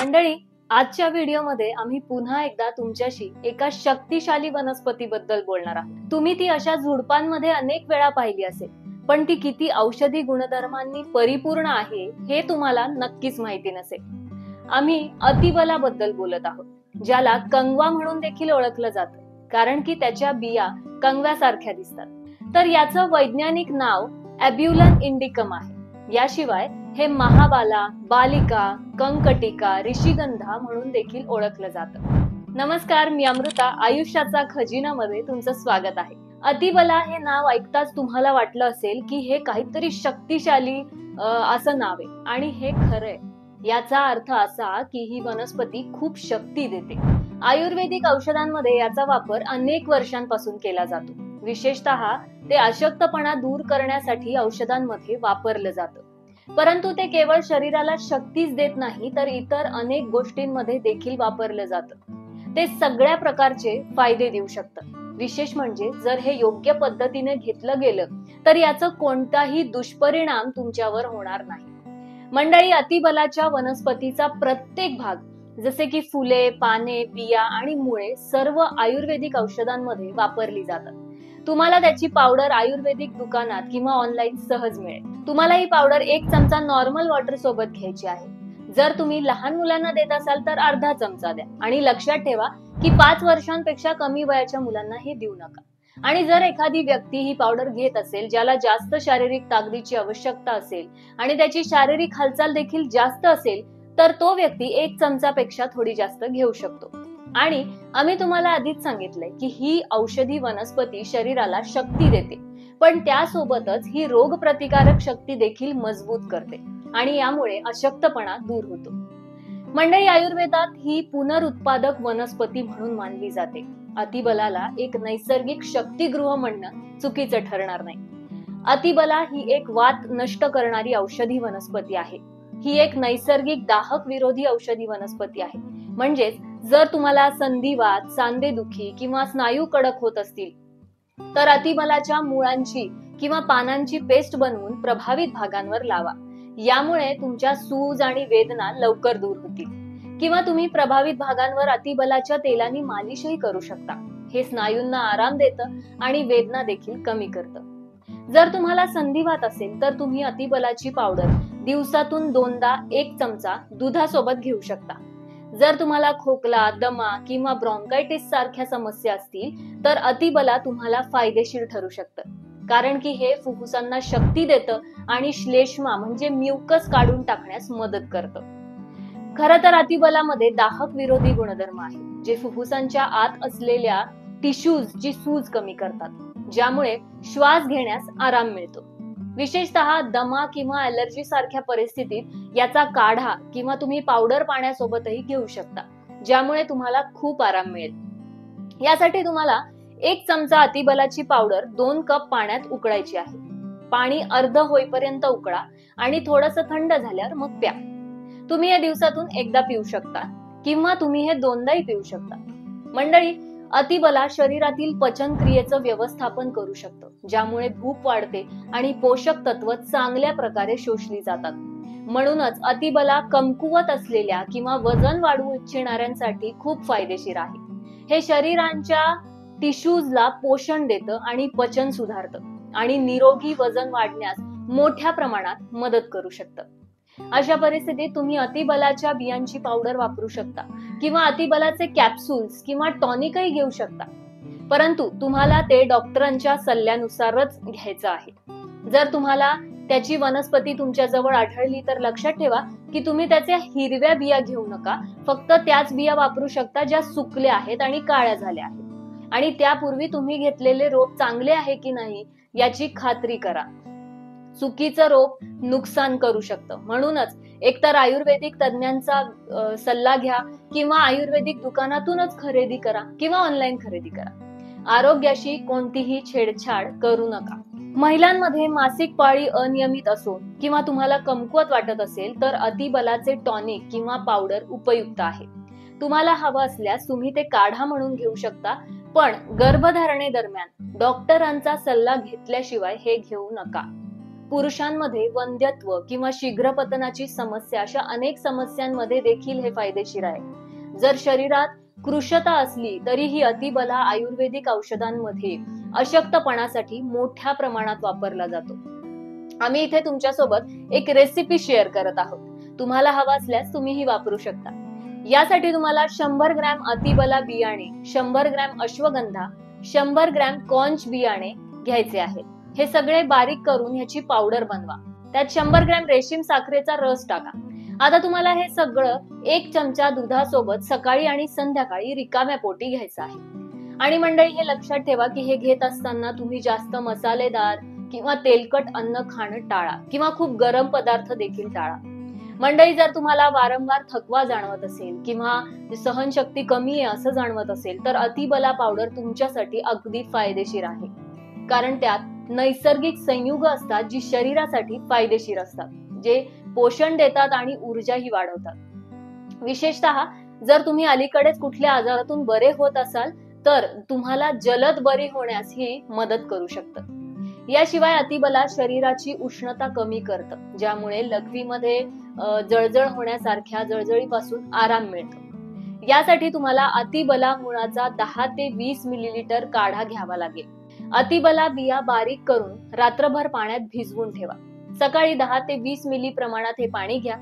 मंडळी, आजच्या व्हिडिओमध्ये आम्ही पुन्हा एकदा तुमच्याशी एका शक्तिशाली वनस्पतीबद्दल बोलणार आहोत। तुम्ही ती अशा झुडपांमध्ये अनेक वेळा पाहिली असेल, पण ती किती औषधी गुणधर्मांनी परिपूर्ण आहे हे तुम्हाला नक्कीच माहिती नसेल। आम्ही अतिबलाबद्दल बोलत आहोत, ज्याला कंगवा म्हणून देखील ओळखलं जातं, कारण की त्याच्या बिया कंगव्यासारख्या दिसतात। तर याचं वैज्ञानिक नाव एब्युलन इंडिकम आहे। याशिवाय हे महाबाला, बालिका, कंकटिका, ऋषिगंधा म्हणून देखील ओळखलं जातं। नमस्कार, मी अमृता, आयुष्याचा खजिनामध्ये तुमचं स्वागत आहे। अतिबला हे नाव ऐकताच तुम्हाला वाटलं असेल की हे काहीतरी शक्तिशाली असं नाव आहे, आणि हे खरंय। याचा अर्थ असा की ही वनस्पती खूप शक्ती देते। आयुर्वेदिक औषधांमध्ये याचा वापर अनेक वर्षांपासून केला जातो। विशेषतः ते अशक्तपणा दूर करण्यासाठी औषधांमध्ये वापरलं जातं। परंतु ते केवळ शरीराला शक्तीच देत नाही, तर इतर अनेक गोष्टींमध्ये देखील वापरलं जातं। ते सगळ्या प्रकारचे फायदे देऊ शकतं। विशेष म्हणजे जर हे योग्य पद्धतीने घेतलं गेलं तर याचा कोणताही दुष्परिणाम तुमच्यावर होणार नाही। मंडळी, अतिबलाच्या वनस्पतीचा प्रत्येक भाग, जसे की फुले, पाने, बिया आणि मुळे, सर्व आयुर्वेदिक औषधांमध्ये वापरली जातात। तुम्हाला त्याची पावडर आयुर्वेदिक दुकानात किंवा ऑनलाईन सहज मिळेल। तुम्हाला ही पावडर 1 चमचा नॉर्मल वॉटर सोबत घ्यायची आहे। जर तुम्ही लहान मुलांना देत असाल तर अर्धा चमचा द्या, आणि लक्षात ठेवा की 5 वर्षांपेक्षा कमी वयाच्या मुलांना हे देऊ नका। आणि जर एखादी व्यक्ती ही पावडर घेत असेल, ज्याला जास्त शारीरिक ताकदीची आवश्यकता असेल आणि त्याची शारीरिक हालचाल देखील जास्त असेल, तर तो व्यक्ती 1 चमचापेक्षा थोडी जास्त घेऊ शकतो। आणि आम्ही तुम्हाला आधीच सांगितलंय की ही औषधी वनस्पती शरीराला शक्ती देते, पण त्यासोबतच ही रोग प्रतिकारक शक्ती देखील मजबूत करते, आणि यामुळे अशक्तपणा दूर होतो। मंडळी, आयुर्वेदात ही पुनरुत्पादक वनस्पती म्हणून मानली जाते। अतिबलाला एक नैसर्गिक शक्तिगृह म्हणणं चुकीचं ठरणार नाही। अतिबला ही एक वात नष्ट करणारी औषधी वनस्पती आहे। ही एक नैसर्गिक दाहक विरोधी औषधी वनस्पती आहे। म्हणजेच जर तुम्हाला संधिवात, सांधेदुखी किंवा स्नायू कडक होत असतील, तर अतिबलाच्या मुळांची किंवा पानांची पेस्ट बनवून प्रभावित भागांवर लावा। यामुळे तुमच्या सूज आणि वेदना लवकर दूर होतील। किंवा तुम्ही प्रभावित भागांवर अतिबलाच्या तेलाने मालिशही करू शकता। हे स्नायूंना आराम देतं आणि वेदना देखील कमी करतं। जर तुम्हाला संधिवात असेल तर तुम्ही अतिबलाची पावडर दिवसातून 2दा 1 चमचा दुधासोबत घेऊ शकता। जर तुम्हाला खोकला, दमा किंवा ब्रॉन्कायटिस सारख्या समस्या असतील तर अतिबला तुम्हाला फायदेशीर ठरू शकतं, कारण की हे फुफ्फुसांना शक्ती देतं आणि श्लेष्मा म्हणजे म्युकस काढून टाकण्यास मदत करतं। खरं तर अतिबलामध्ये दाहक विरोधी गुणधर्म आहे, जे फुफ्फुसांच्या आत असलेल्या टिश्यूजची सूज कमी करतात, ज्यामुळे श्वास घेण्यास आराम मिळतो। विशेषतः दमा किंवा ॲलर्जी सारख्या परिस्थितीत याचा काढा किंवा तुम्ही पावडर पाण्यासोबतही घेऊ शकता, ज्यामुळे तुम्हाला खूप आराम मिळेल। यासाठी तुम्हाला 1 चमचा अतिबलाची पावडर 2 कप पाण्यात उकळायची आहे। पाणी अर्ध होईपर्यंत उकळा आणि थोडंसं थंड झाल्यावर मग प्या। तुम्ही हे दिवसातून एकदा पिऊ शकता, किंवा तुम्ही हे 2दाही पिऊ शकता। मंडळी, अतिबला शरीरातील पचन क्रियेचं व्यवस्थापन करू शकतं, ज्यामुळे भूक वाढते आणि पोषक तत्व चांगल्या प्रकारे शोषली जातात। म्हणूनच अतिबला कमकुवत असलेल्या किंवा वजन वाढवू इच्छिणाऱ्यांसाठी खूप फायदेशीर आहे। हे शरीराच्या टिश्यूजला पोषण देतं आणि पचन सुधारतं, आणि निरोगी वजन वाढण्यास मोठ्या प्रमाणात मदत करू शकतं। अशा परिस्थितीत तुम्ही अतिबलाच्या बियांची पावडर वापरू शकता, किंवा अतिबलाचे कॅप्सूल्स किंवा टॉनिकही घेऊ शकता, परंतु तुम्हाला ते डॉक्टरांच्या सल्ल्यानुसारच घ्यायचं आहे। जर तुम्हाला त्याची वनस्पती तुमच्या जवळ आढळली तर लक्षात ठेवा की तुम्ही त्याच्या हिरव्या बिया घेऊ नका। फक्त त्याच बिया वापरू शकता ज्या सुकल्या आहेत आणि काळ्या झाल्या आहेत, आणि त्यापूर्वी तुम्ही घेतलेले रोप चांगले आहे की नाही याची खात्री करा। चुकीचं रोप नुकसान करू शकतं, म्हणूनच एकतर आयुर्वेदिक तज्ञांचा सल्ला घ्या, किंवा आयुर्वेदिक दुकानातूनच खरेदी करा, किंवा ऑनलाईन खरेदी करा। आरोग्याशी कोणतीही छेडछाड करू नका। महिलांमध्ये मासिक पाळी अनियमित असो किंवा तुम्हाला कमकुवत वाटत असेल तर अतिबलाचे टॉनिक किंवा पावडर उपयुक्त आहे। तुम्हाला हवं असल्यास तुम्ही ते काढा म्हणून घेऊ शकता, पण गर्भधारणेदरम्यान डॉक्टरांचा सल्ला घेतल्याशिवाय हे घेऊ नका। पुरुषांमध्ये वंध्यत्व किंवा शीघ्रपतनाची समस्या अशा अनेक समस्यांमध्ये देखील हे फायदेशीर आहे. जर शरीरात कृशता असली तरीही अतिबला आयुर्वेदिक औषधांमध्ये अशक्तपणासाठी मोठ्या प्रमाणात वापरला जातो. आम्ही इथे तुमच्यासोबत एक रेसिपी शेअर करत आहोत. तुम्हाला हवा असल्यास तुम्ही ही वापरू शकता. यासाठी तुम्हाला 100 ग्रॅम अतिबला बियाणे, 100 ग्रॅम अश्वगंधा, 100 ग्रॅम कॉंच बियाणे घ्यायचे आहेत. हे सगळे बारीक करून ह्याची पावडर बनवा. त्यात 100 ग्रॅम रेशीम साखरेचा रस टाका. आता तुम्हाला हे सगळं 1 चमचा दुधासोबत सकाळी आणि संध्याकाळी रिकाम्या पोटी घ्यायचं आहे. आणि मंडळी, हे लक्षात ठेवा की हे घेत असताना तुम्ही जास्त मसालेदार किंवा तेलकट अन्न खाणं टाळा किंवा खूप गरम पदार्थ देखील टाळा. मंडळी, जर तुम्हाला वारंवार थकवा जाणवत असेल किंवा सहनशक्ती कमी आहे असं जाणवत असेल तर अतिबला पावडर तुमच्यासाठी अगदी फायदेशीर आहे. कारण त्यात नैसर्गिक संयुग असतात जी शरीरासाठी फायदेशीर असतात, जे पोषण देतात आणि ऊर्जाही वाढवतात. विशेषतः जर तुम्ही अलीकडेच कुठल्या आजारातून बरे होत असाल तर तुम्हाला जलद बरी होण्यास ही मदत करू शकतं. याशिवाय अतिबला शरीराची उष्णता कमी करतं, ज्यामुळे लघवीमध्ये जळजळ होण्यासारख्या जळजळीपासून आराम मिळतो. यासाठी तुम्हाला अतिबला मुळाचा 10 ते 20 मिलीलिटर काढा घ्यावा लागेल. अतिबला बिया बारीक करून रात्रभर पाण्यात भिजवून ठेवा. सकाळी 10 ते 20 मिली प्रमाणात हे पाणी घ्या.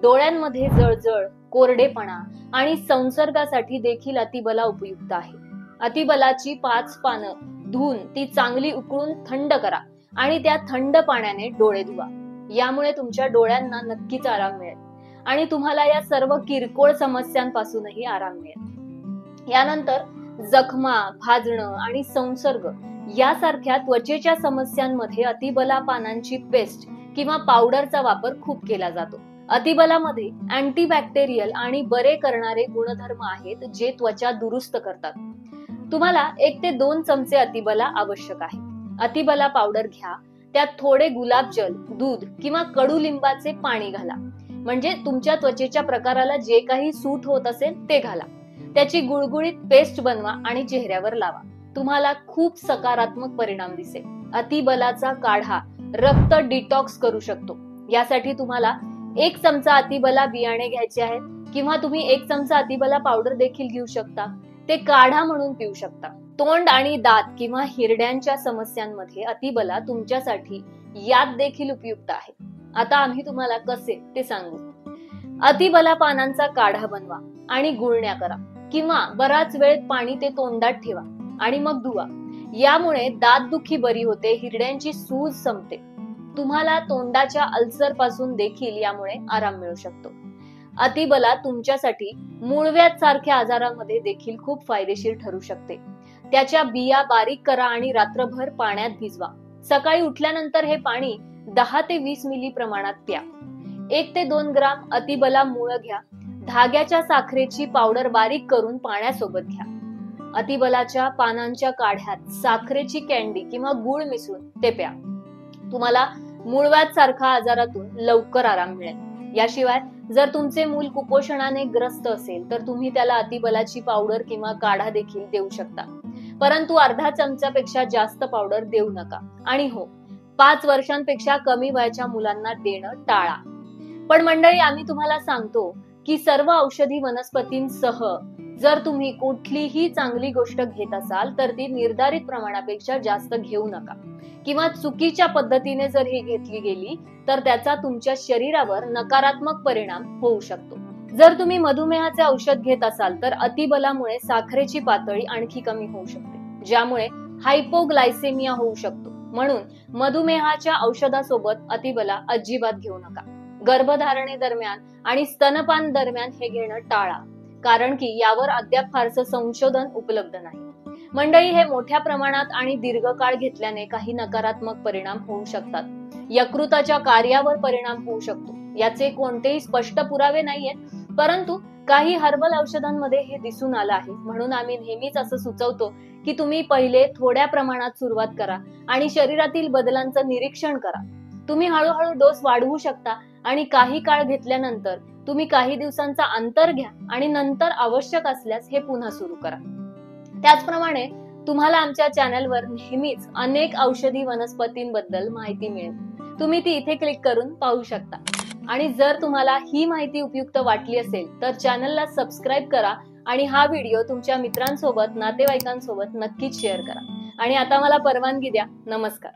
डोळ्यांमध्ये जळजळ, कोरडेपणा आणि संसर्गासाठी देखील अतिबला उपयुक्त आहे. अतिबलाची 5 पानं धुवून ती चांगली उकळून थंड करा आणि त्या थंड पाण्याने डोळे धुवा. यामुळे तुमच्या डोळ्यांना नक्कीच आराम मिळेल आणि तुम्हाला या सर्व किरकोळ समस्यांपासूनही आराम मिळेल. यानंतर जखमा, भाजणं आणि संसर्ग यासारख्या त्वचेच्या समस्यांमध्ये अतिबला पानांची पेस्ट किंवा पावडरचा वापर खूप केला जातो. अतिबलामध्ये अँटीबॅक्टेरियल आणि बरे करणारे गुणधर्म आहेत जे त्वचा दुरुस्त करतात. तुम्हाला 1 ते 2 चमचे अतिबला आवश्यक आहे. अतिबला पावडर घ्या. त्यात थोडे गुलाबजल, दूध किंवा कडुलिंबाचे पाणी घाला. म्हणजे तुमच्या त्वचेच्या प्रकाराला जे काही सूट होत असेल ते घाला. त्याची गुळगुळीत पेस्ट बनवा आणि चेहऱ्यावर लावा. तुम्हाला खूप सकारात्मक परिणाम दिसेल. अतिबलाचा काढा रक्त डिटॉक्स करू शकतो. यासाठी तुम्हाला 1 चमचा अतिबला बियाणे घ्यायचे आहेत किंवा तुम्ही 1 चमचा अतिबला पावडर देखील घेऊ शकता. ते काढा म्हणून पिऊ शकता. तोंड आणि दात किंवा हिरड्यांच्या समस्यांमध्ये अतिबला तुमच्यासाठी यात देखील उपयुक्त आहे. आता आम्ही तुम्हाला कसे ते सांगू. अतिबला पानांचा काढा बनवा आणि गुळण्या करा किंवा बराच वेळ पाणी ते तोंडात ठेवा आणि मग धुवा. यामुळे दातदुखी बरी होते, हिरड्यांची सूज संपते. तुम्हाला तोंडाच्या अल्सर पासून देखील यामुळे आराम मिळू शकतो. अतिबला तुमच्यासाठी मूळव्याध सारख्या आजारामध्ये देखील खूप फायदेशीर ठरू शकते. त्याच्या बिया बारीक करा आणि रात्रभर पाण्यात भिजवा. सकाळी उठल्यानंतर हे पाणी 10 ते 20 मिली प्रमाणात प्या. 1 ते 2 ग्राम अतिबला मूळ घ्या. धाग्याच्या साखरेची पावडर बारीक करून पाण्यासोबत घ्या. अतिबलाच्या पानांच्या काढ्यात साखरेची कॅन्डी किंवा गुळ मिसळून ते प्या. तुम्हाला मूळव्याध सारखा आजारातून लवकर आराम मिळेल. याशिवाय जर तुमचे मूल कुपोषणाने ग्रस्त असेल तर तुम्ही त्याला अतिबलाची पावडर किंवा काढा देखील देऊ शकता. परंतु अर्धा चमचापेक्षा जास्त पावडर देऊ नका. आणि हो, 5 वर्षांपेक्षा कमी वयाच्या मुलांना देणं टाळा. पण मंडळी, आम्ही तुम्हाला सांगतो की सर्व औषधी वनस्पतींसह जर तुम्ही कुठलीही चांगली गोष्ट घेत असाल तर ती निर्धारित प्रमाणापेक्षा जास्त घेऊ नका किंवा चुकीच्या पद्धतीने जर ही घेतली गेली तर त्याचा तुमच्या शरीरावर नकारात्मक परिणाम होऊ शकतो. जर तुम्ही मधुमेहाचे औषध घेत असाल तर अतिबलामुळे साखरेची पातळी आणखी कमी होऊ शकते, ज्यामुळे हायपोग्लायसेमिया होऊ शकतो. म्हणून मधुमेहाच्या औषधासोबत अतिबला अजिबात घेऊ नका. गर्भधारणे दरम्यान आणि स्तनपान दरम्यान हे घेणं टाळा, कारण की यावर अद्याप फारसं संशोधन उपलब्ध नाही. मंडळी, हे मोठ्या प्रमाणात आणि दीर्घकाळ घेतल्याने काही नकारात्मक परिणाम होऊ शकतात. यकृताच्या कार्यावर परिणाम होऊ शकतो. याचे कोणतेही स्पष्ट पुरावे नाहीयेत, परंतु काही हर्बल औषधांमध्ये हे दिसून आलं आहे. म्हणून आम्ही नेहमीच असं सुचवतो की तुम्ही पहिले थोड्या प्रमाणात सुरुवात करा आणि शरीरातील बदलांचं निरीक्षण करा. तुम्ही हळूहळू डोस वाढवू शकता आणि काही काळ घेतल्यानंतर तुम्ही काही दिवसांचा अंतर घ्या आणि नंतर आवश्यक असल्यास हे पुन्हा सुरू करा. त्याचप्रमाणे तुम्हाला आमच्या चॅनलवर नेहमीच अनेक औषधी वनस्पतींबद्दल माहिती मिळेल. तुम्ही ती इथे क्लिक करून पाहू शकता. आणि जर तुम्हाला ही माहिती उपयुक्त वाटली असेल तर चॅनलला सबस्क्राईब करा आणि हा व्हिडिओ तुमच्या मित्रांसोबत, नातेवाईकांसोबत नक्कीच शेअर करा. आणि आता मला परवानगी द्या. नमस्कार.